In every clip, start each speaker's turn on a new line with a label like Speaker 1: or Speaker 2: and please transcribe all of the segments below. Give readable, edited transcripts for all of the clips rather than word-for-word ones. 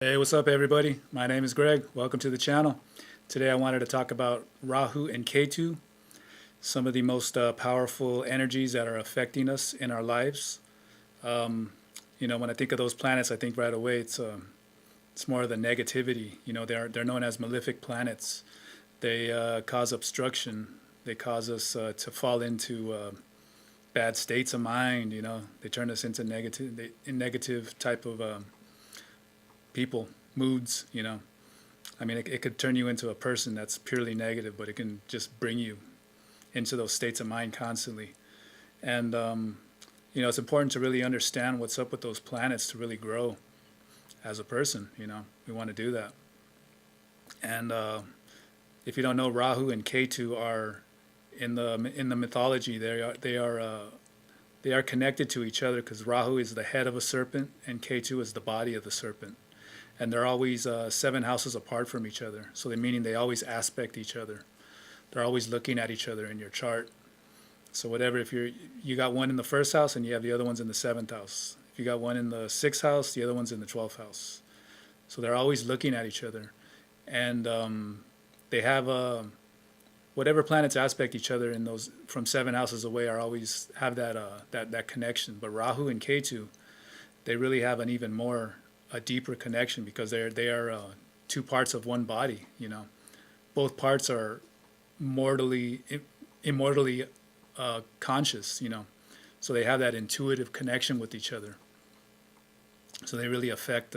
Speaker 1: Hey, what's up, everybody? My name is Greg. Welcome to the channel. Today, I wanted to talk about Rahu and Ketu, some of the most powerful energies that are affecting us in our lives. When I think of those planets, I think right away it's more of the negativity. They're known as malefic planets. They cause obstruction. They cause us to fall into bad states of mind. They turn us into negative type of people, moods. I mean, it could turn you into a person that's purely negative, but it can just bring you into those states of mind constantly. And it's important to really understand what's up with those planets to really grow as a person. We want to do that. And if you don't know, Rahu and Ketu are in the mythology. They are connected to each other because Rahu is the head of a serpent and Ketu is the body of the serpent, and they're always 7 houses apart from each other. So meaning they always aspect each other. They're always looking at each other in your chart. So whatever, if you got one in the first house and you have the other ones in the seventh house. If you got one in the sixth house, the other one's in the 12th house. So they're always looking at each other, and they have whatever planets aspect each other in those from 7 houses away are always have that connection. But Rahu and Ketu, they really have an even more a deeper connection because they are 2 parts of one body. Both parts are immortally conscious. So they have that intuitive connection with each other. So they really affect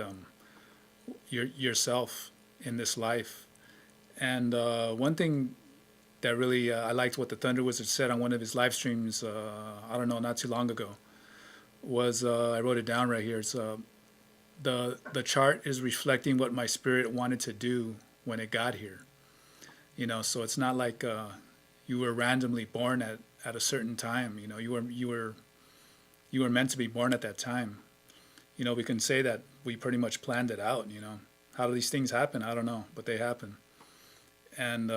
Speaker 1: yourself in this life. And one thing that really I liked what the Thunder Wizard said on one of his live streams. I don't know, not too long ago. Was I wrote it down right here. It's the chart is reflecting what my spirit wanted to do when it got here. So it's not like you were randomly born at a certain time. You were meant to be born at that time. We can say that we pretty much planned it out. How do these things happen? I don't know, but they happen. And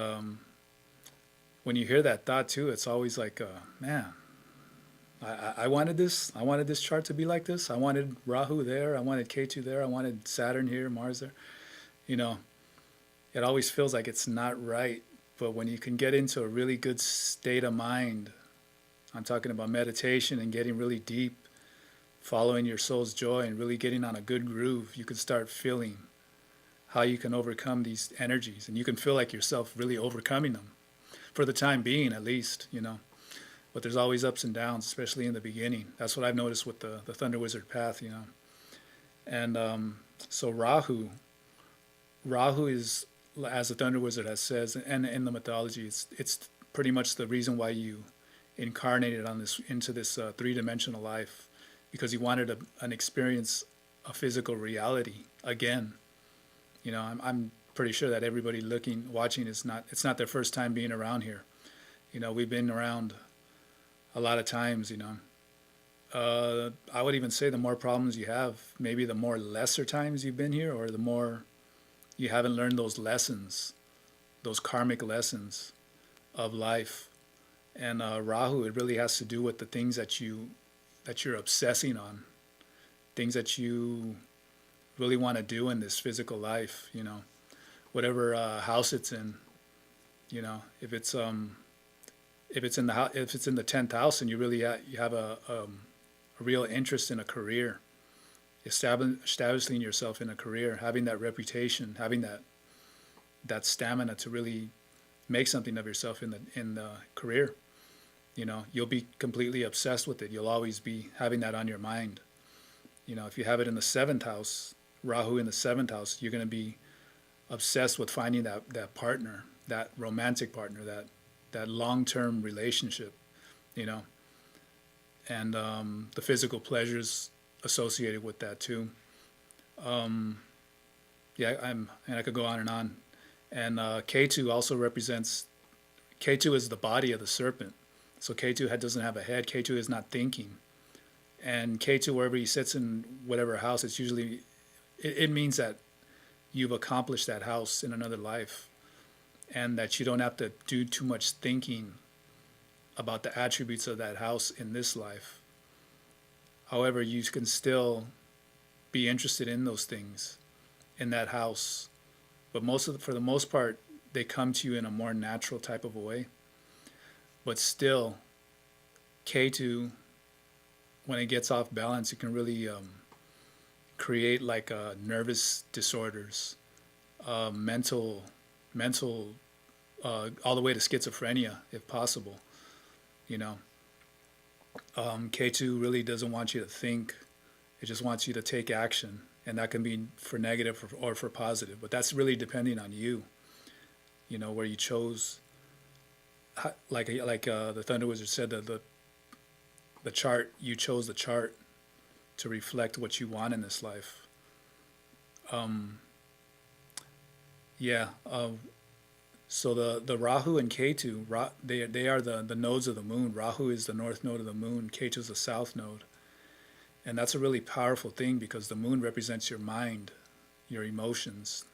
Speaker 1: when you hear that thought too, it's always like, man, I wanted this. I wanted this chart to be like this. I wanted Rahu there. I wanted Ketu there. I wanted Saturn here, Mars there. It always feels like it's not right. But when you can get into a really good state of mind, I'm talking about meditation and getting really deep, following your soul's joy and really getting on a good groove, you can start feeling how you can overcome these energies. And you can feel like yourself really overcoming them, for the time being at least. But there's always ups and downs, especially in the beginning. That's what I've noticed with the Thunder Wizard path. And so Rahu is, as the Thunder Wizard has says, and in the mythology, it's pretty much the reason why you incarnated into this 3-dimensional life, because you wanted an experience, a physical reality again. I'm pretty sure that everybody watching it's not their first time being around here. We've been around a lot of times. I would even say the more problems you have, maybe the more lesser times you've been here, or the more you haven't learned those lessons, those karmic lessons of life. And Rahu, it really has to do with the things that you're obsessing on, things that you really want to do in this physical life. Whatever house it's in. If it's in the 10th house and you really you have a real interest in a career, establishing yourself in a career, having that reputation, having that stamina to really make something of yourself in the career, you'll be completely obsessed with it. You'll always be having that on your mind. If you have it in the 7th house, Rahu in the 7th house, you're going to be obsessed with finding that partner, that romantic partner, that long-term relationship, and the physical pleasures associated with that too. And I could go on and on. And Ketu also represents. Ketu is the body of the serpent. So Ketu doesn't have a head. Ketu is not thinking. And Ketu, wherever he sits in whatever house, it's usually it means that you've accomplished that house in another life, and that you don't have to do too much thinking about the attributes of that house in this life. However, you can still be interested in those things in that house. But for the most part, they come to you in a more natural type of a way. But still, Ketu, when it gets off balance, it can really create like nervous disorders, mental, mental, all the way to schizophrenia, if possible. You know, Ketu really doesn't want you to think; it just wants you to take action, and that can be for negative or for positive. But that's really depending on you. You know, where you chose, like the Thunder Wizard said, the chart, you chose the chart to reflect what you want in this life. Um, yeah. So the Rahu and Ketu, they are the nodes of the moon. Rahu is the north node of the moon. Ketu is the south node, and that's a really powerful thing because the moon represents your mind, your emotions,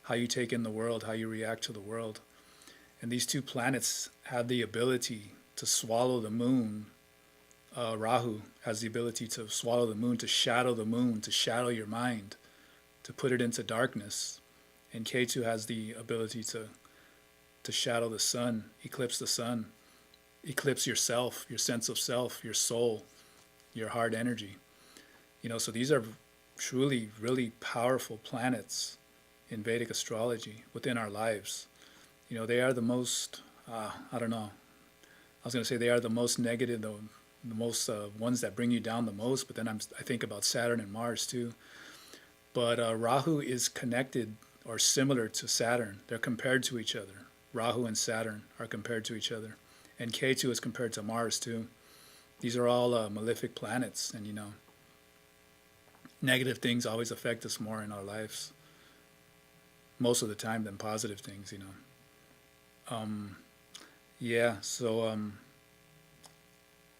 Speaker 1: how you take in the world, how you react to the world, and these two planets have the ability to swallow the moon. Rahu has the ability to swallow the moon, to shadow your mind, to put it into darkness. And Ketu has the ability to shadow the sun, eclipse yourself, your sense of self, your soul, your heart energy. You know, so these are truly, really powerful planets in Vedic astrology within our lives. You know, they are the most, I don't know, I was going to say they are the most negative, the most ones that bring you down the most, but then I think about Saturn and Mars too. But Rahu is connected or similar to Saturn. They're compared to each other. Rahu and Saturn are compared to each other. And Ketu is compared to Mars too. These are all malefic planets, and you know, negative things always affect us more in our lives, most of the time, than positive things, you know. Yeah, so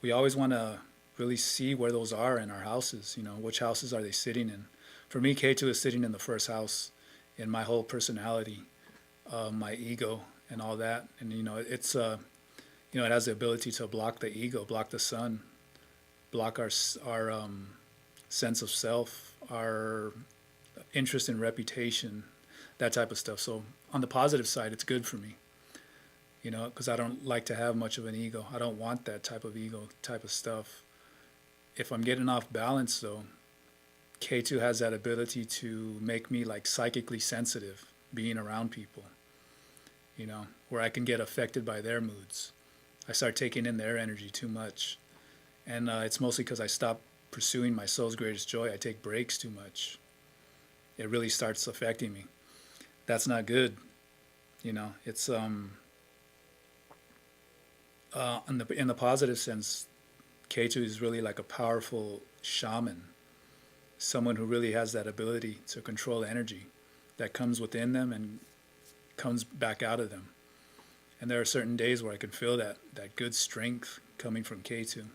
Speaker 1: we always want to really see where those are in our houses, you know, which houses are they sitting in. For me, Ketu is sitting in the first house in my whole personality, my ego and all that. And, you know, it's, you know, it has the ability to block the ego, block the sun, block our sense of self, our interest in reputation, that type of stuff. So on the positive side, it's good for me, you know, because I don't like to have much of an ego. I don't want that type of ego type of stuff. If I'm getting off balance, though, K2 has that ability to make me like psychically sensitive being around people, you know, where I can get affected by their moods. I start taking in their energy too much. And it's mostly because I stop pursuing my soul's greatest joy. I take breaks too much. It really starts affecting me. That's not good. You know, it's in the positive sense, Ketu is really like a powerful shaman, someone who really has that ability to control energy that comes within them and comes back out of them. And there are certain days where I can feel that good strength coming from Ketu.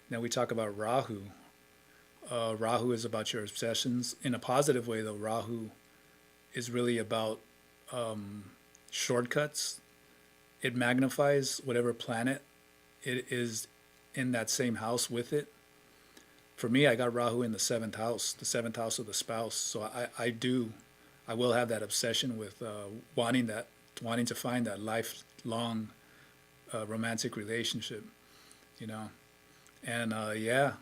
Speaker 1: Now we talk about Rahu. Rahu is about your obsessions. In a positive way, though, Rahu is really about shortcuts. It magnifies whatever planet it is in that same house with it. For me, I got Rahu in the seventh house of the spouse. So I will have that obsession with wanting to find that lifelong romantic relationship, you know. And yeah,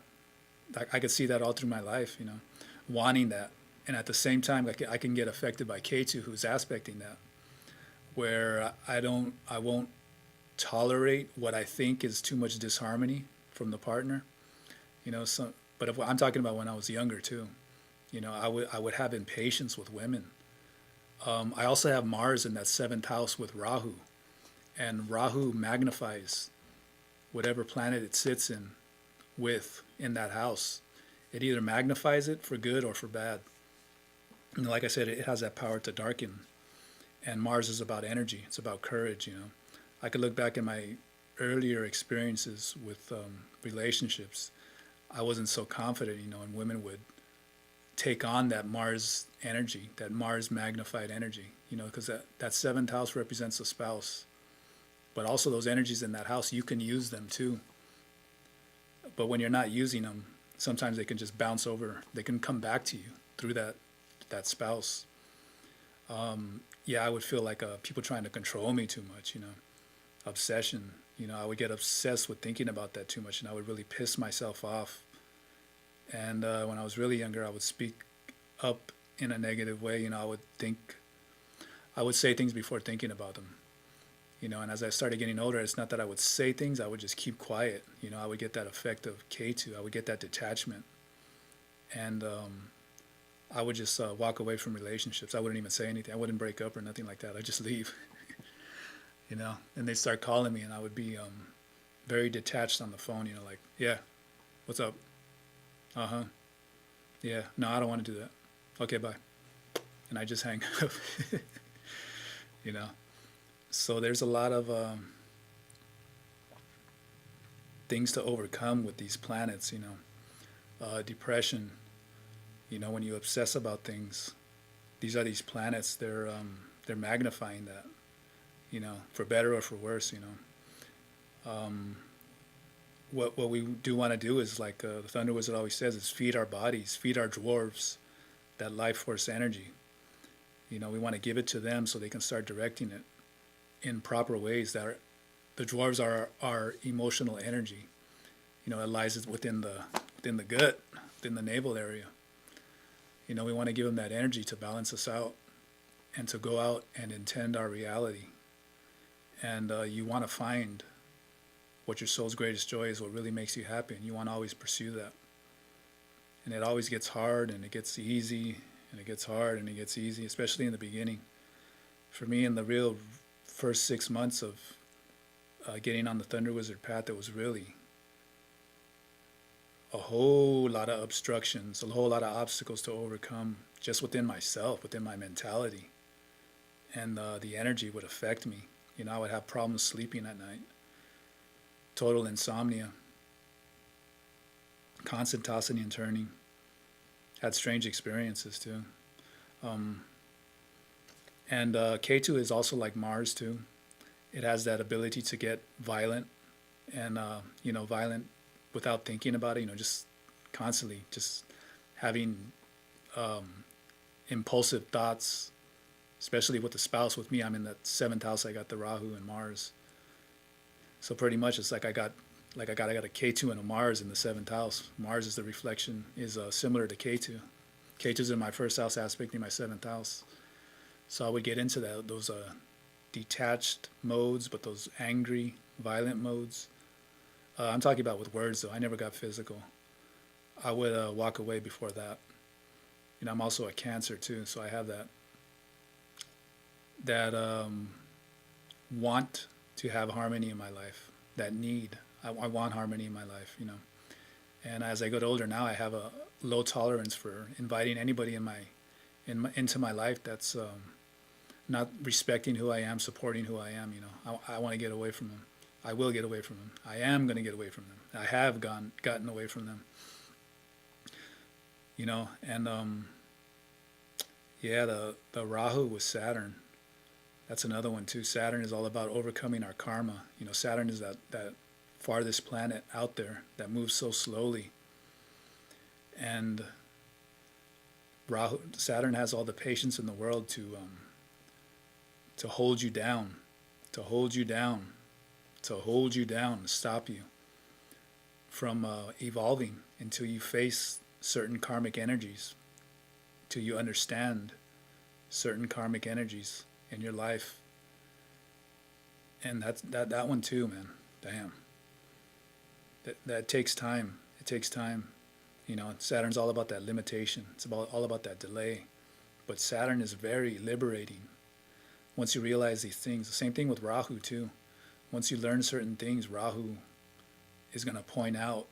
Speaker 1: I could see that all through my life, you know, wanting that. And at the same time, I can get affected by Ketu, who's aspecting that, where I won't tolerate what I think is too much disharmony from the partner, you know. But if I'm talking about when I was younger too, you know, I would have impatience with women. I also have Mars in that seventh house with Rahu, and Rahu magnifies whatever planet it sits in that house. It either magnifies it for good or for bad. And like I said, it has that power to darken. And Mars is about energy. It's about courage, you know. I could look back at my earlier experiences with relationships. I wasn't so confident, you know, and women would take on that Mars energy, that Mars magnified energy, you know, because that seventh house represents a spouse. But also those energies in that house, you can use them too. But when you're not using them, sometimes they can just bounce over. They can come back to you through that spouse, yeah, I would feel like people trying to control me too much, obsession. I would get obsessed with thinking about that too much, and I would really piss myself off. And when I was really younger, I would speak up in a negative way. I would say things before thinking about them. And as I started getting older, it's not that I would say things, I would just keep quiet. I would get that effect of Ketu. I would get that detachment. And I would just walk away from relationships. I wouldn't even say anything. I wouldn't break up or nothing like that. I'd just leave. And they'd start calling me, and I would be very detached on the phone, like, yeah, what's up? Uh-huh. Yeah, no, I don't want to do that. Okay, bye. And I just hang up. you know. So there's a lot of things to overcome with these planets, depression, when you obsess about things, these planets, they're magnifying that, for better or for worse, What we do want to do is, like the Thunder Wizard always says, is feed our bodies, feed our dwarves that life force energy. We want to give it to them so they can start directing it in proper ways. That the dwarves are our emotional energy. It lies within the gut, within the navel area. We want to give them that energy to balance us out and to go out and intend our reality. And you want to find what your soul's greatest joy is, what really makes you happy, and you want to always pursue that. And it always gets hard, and it gets easy, and it gets hard, and it gets easy, especially in the beginning. For me, in the real first 6 months of getting on the Thunder Wizard path, it was really a whole lot of obstructions, a whole lot of obstacles to overcome just within myself, within my mentality. And the energy would affect me. I would have problems sleeping at night. Total insomnia, constant tossing and turning. Had strange experiences too. And Ketu is also like Mars too. It has that ability to get violent, and violent without thinking about it. Just constantly just having impulsive thoughts, especially with the spouse. With me, I'm in the 7th house. I got the Rahu and Mars. So pretty much it's like I got a Ketu and a Mars in the 7th house. Mars is the reflection, is similar to Ketu. Ketu's in my 1st house aspecting my 7th house. So I would get into those detached modes, but those angry, violent modes. I'm talking about with words though. I never got physical. I would walk away before that. I'm also a Cancer too, so I have that want to have harmony in my life, that need. I want harmony in my life, And as I get older now, I have a low tolerance for inviting anybody into my life that's not respecting who I am, supporting who I am. I want to get away from them. I will get away from them. I am going to get away from them. I have gotten away from them. And yeah, the Rahu with Saturn. That's another one too. Saturn is all about overcoming our karma. Saturn is that farthest planet out there that moves so slowly. And Saturn has all the patience in the world to hold you down, to stop you from evolving until you face certain karmic energies, till you understand certain karmic energies in your life. And that one too, man. Damn. That takes time. It takes time. Saturn's all about that limitation. It's all about that delay. But Saturn is very liberating once you realize these things. The same thing with Rahu too. Once you learn certain things, Rahu is going to point out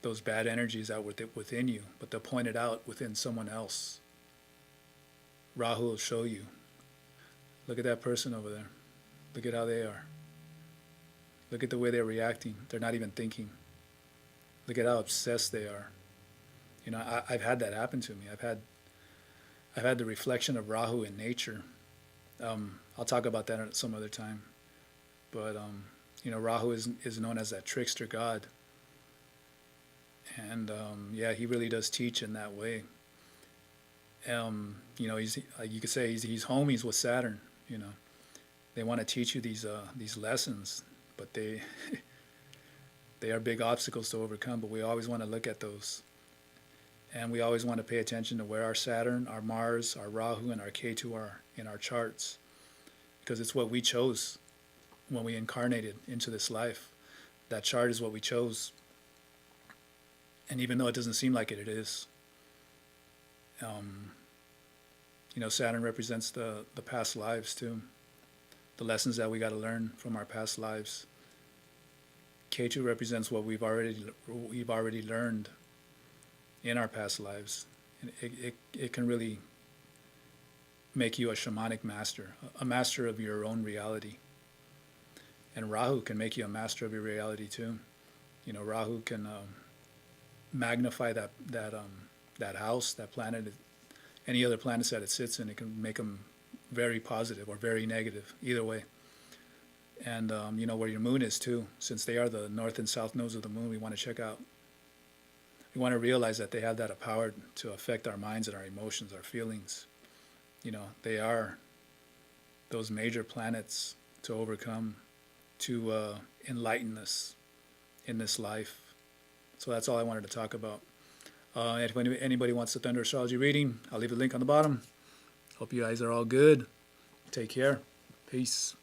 Speaker 1: those bad energies that were within you, but they'll point it out within someone else. Rahu will show you. Look at that person over there. Look at how they are. Look at the way they're reacting. They're not even thinking. Look at how obsessed they are. I've had that happen to me. I've had the reflection of Rahu in nature. I'll talk about that at some other time. But Rahu is known as that trickster god. And yeah, he really does teach in that way. He's you could say he's homies with Saturn. You know, they want to teach you these lessons, but they are big obstacles to overcome. But we always want to look at those, and we always want to pay attention to where our Saturn, our Mars, our Rahu, and our Ketu are in our charts, because it's what we chose when we incarnated into this life. That chart is what we chose, and even though it doesn't seem like it, it is. Um, Saturn represents the past lives too, the lessons that we got to learn from our past lives. Ketu represents what we've already learned in our past lives. And it can really make you a shamanic master, a master of your own reality. And Rahu can make you a master of your reality too. Rahu can magnify that house, that planet, any other planets that it sits in. It can make them very positive or very negative, either way. And where your moon is too, since they are the north and south nodes of the moon, we want to check out. We want to realize that they have that power to affect our minds and our emotions, our feelings. They are those major planets to overcome, to enlighten us in this life. So that's all I wanted to talk about. If anybody wants the Thunder Astrology reading, I'll leave the link on the bottom. Hope you guys are all good. Take care. Peace.